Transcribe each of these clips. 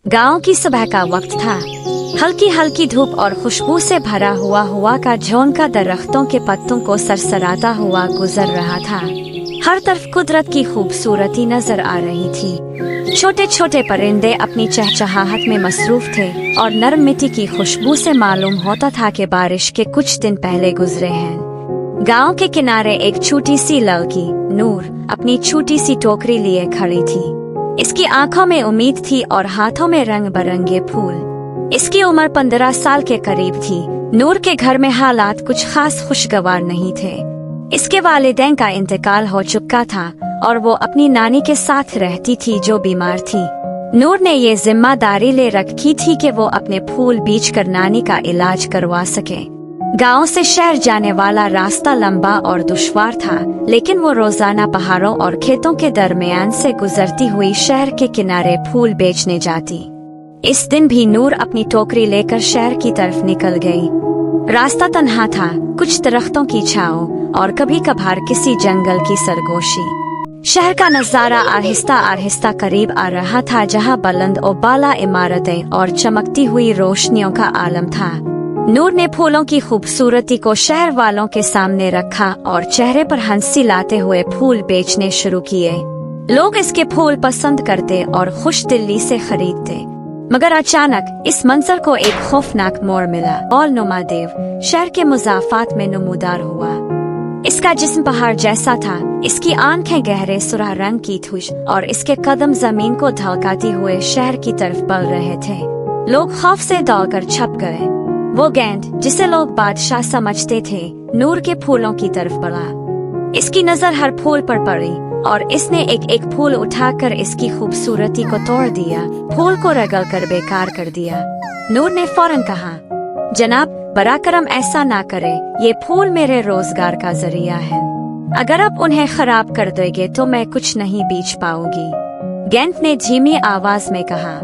गांव की सुबह का वक्त था। हल्की हल्की धूप और खुशबू से भरा हुआ का झोंका दरख्तों के पत्तों को सरसराता हुआ गुजर रहा था। हर तरफ कुदरत की खूबसूरती नजर आ रही थी। छोटे छोटे परिंदे अपनी चहचहाहट में मसरूफ थे और नरम मिट्टी की खुशबू से मालूम होता था कि बारिश के कुछ दिन पहले गुजरे हैं। गांव के किनारे एक छोटी सी लड़की नूर अपनी छोटी सी टोकरी लिए खड़ी थी। इसकी आंखों में उम्मीद थी और हाथों में रंग बिरंगे फूल। इसकी उम्र 15 साल के करीब थी। नूर के घर में हालात कुछ खास खुशगवार नहीं थे। इसके वालिदैन का इंतकाल हो चुका था और वो अपनी नानी के साथ रहती थी जो बीमार थी। नूर ने ये जिम्मेदारी ले रखी थी कि वो अपने फूल बीच कर नानी का इलाज करवा सके। गांव से शहर जाने वाला रास्ता लंबा और दुश्वार था, लेकिन वो रोजाना पहाड़ों और खेतों के दरमियान से गुजरती हुई शहर के किनारे फूल बेचने जाती। इस दिन भी नूर अपनी टोकरी लेकर शहर की तरफ निकल गई। रास्ता तन्हा था, कुछ दरख्तों की छांव और कभी कभार किसी जंगल की सरगोशी। शहर का नजारा आहिस्ता आहिस्ता करीब आ रहा था, जहां बुलंद और बाला इमारतें और चमकती हुई रोशनियों का आलम था। नूर ने फूलों की खूबसूरती को शहर वालों के सामने रखा और चेहरे पर हंसी लाते हुए फूल बेचने शुरू किए। लोग इसके फूल पसंद करते और खुश दिली से खरीदते। मगर अचानक इस मंजर को एक खौफनाक मोड़ मिला और नुमादेव शहर के मुजाफात में नमूदार हुआ। इसका जिस्म पहाड़ जैसा था, इसकी आंखें गहरे सुरह रंग की थी और इसके कदम जमीन को धड़काते हुए शहर की तरफ बढ़ रहे थे। लोग खौफ से दौड़कर छप गए। वो गेंद, जिसे लोग बादशाह समझते थे, नूर के फूलों की तरफ बढ़ा। इसकी नजर हर फूल पर पड़ी और इसने एक एक फूल उठाकर इसकी खूबसूरती को तोड़ दिया, फूल को रगड़ कर बेकार कर दिया। नूर ने फौरन कहा, जनाब बरा करम ऐसा ना करे, ये फूल मेरे रोजगार का जरिया है। अगर आप उन्हें खराब कर दोगे तो मैं कुछ नहीं बेच पाऊंगी। गेंद ने धीमी आवाज में कहा,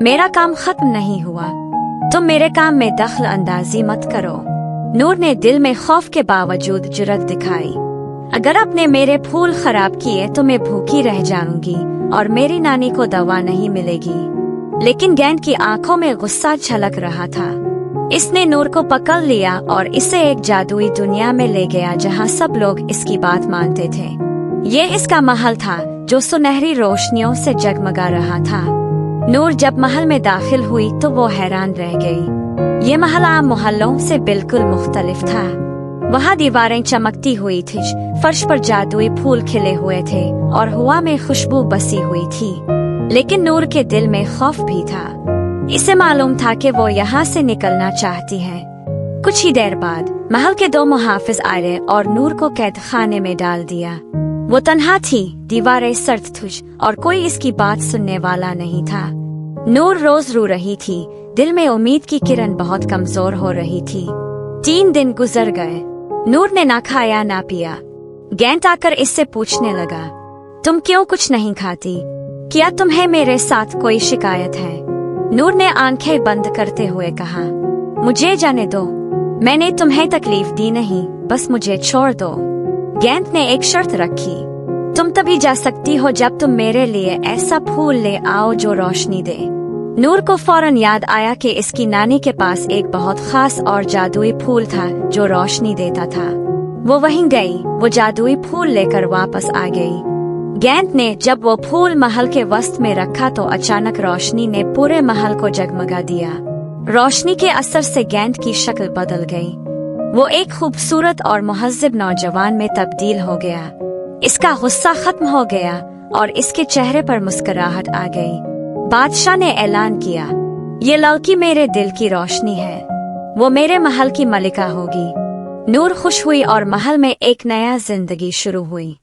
मेरा काम खत्म नहीं हुआ, तुम मेरे काम में दखल अंदाजी मत करो। नूर ने दिल में खौफ के बावजूद जुर्रत दिखाई। अगर आपने मेरे फूल खराब किए तो मैं भूखी रह जाऊंगी और मेरी नानी को दवा नहीं मिलेगी। लेकिन गेंद की आंखों में गुस्सा झलक रहा था। इसने नूर को पकड़ लिया और इसे एक जादुई दुनिया में ले गया जहां सब लोग इसकी बात मानते थे। ये इसका महल था जो सुनहरी रोशनियों से जगमगा रहा था। नूर जब महल में दाखिल हुई तो वो हैरान रह गई। ये महल आम मोहल्लों से बिल्कुल मुख्तलिफ था। वहाँ दीवारें चमकती हुई थी, फर्श पर जादुई फूल खिले हुए थे और हवा में खुशबू बसी हुई थी। लेकिन नूर के दिल में खौफ भी था। इसे मालूम था कि वो यहाँ से निकलना चाहती है। कुछ ही देर बाद महल के 2 मुहाफिज आए और नूर को कैद खाने में डाल दिया। वो तन्हा थी, दीवारें सर्द थी और कोई इसकी बात सुनने वाला नहीं था। नूर रोज रो रही थी, दिल में उम्मीद की किरण बहुत कमजोर हो रही थी। 3 दिन गुजर गए। नूर ने ना खाया ना पिया। गेंद आकर इससे पूछने लगा, तुम क्यों कुछ नहीं खाती? क्या तुम्हें मेरे साथ कोई शिकायत है? नूर ने आंखें बंद करते हुए कहा, मुझे जाने दो, मैंने तुम्हें तकलीफ दी नहीं, बस मुझे छोड़ दो। गेंद ने एक शर्त रखी, तुम तभी जा सकती हो जब तुम मेरे लिए ऐसा फूल ले आओ जो रोशनी दे। नूर को फौरन याद आया कि इसकी नानी के पास एक बहुत खास और जादुई फूल था जो रोशनी देता था। वो वहीं गई, वो जादुई फूल लेकर वापस आ गई। गेंद ने जब वो फूल महल के वस्त में रखा तो अचानक रोशनी ने पूरे महल को जगमगा दिया। रोशनी के असर से गेंद की शक्ल बदल गई। वो एक खूबसूरत और मुहज्जब नौजवान में तब्दील हो गया। इसका गुस्सा खत्म हो गया और इसके चेहरे पर मुस्कुराहट आ गई। बादशाह ने ऐलान किया, ये लड़की मेरे दिल की रोशनी है, वो मेरे महल की मलिका होगी। नूर खुश हुई और महल में एक नया जिंदगी शुरू हुई।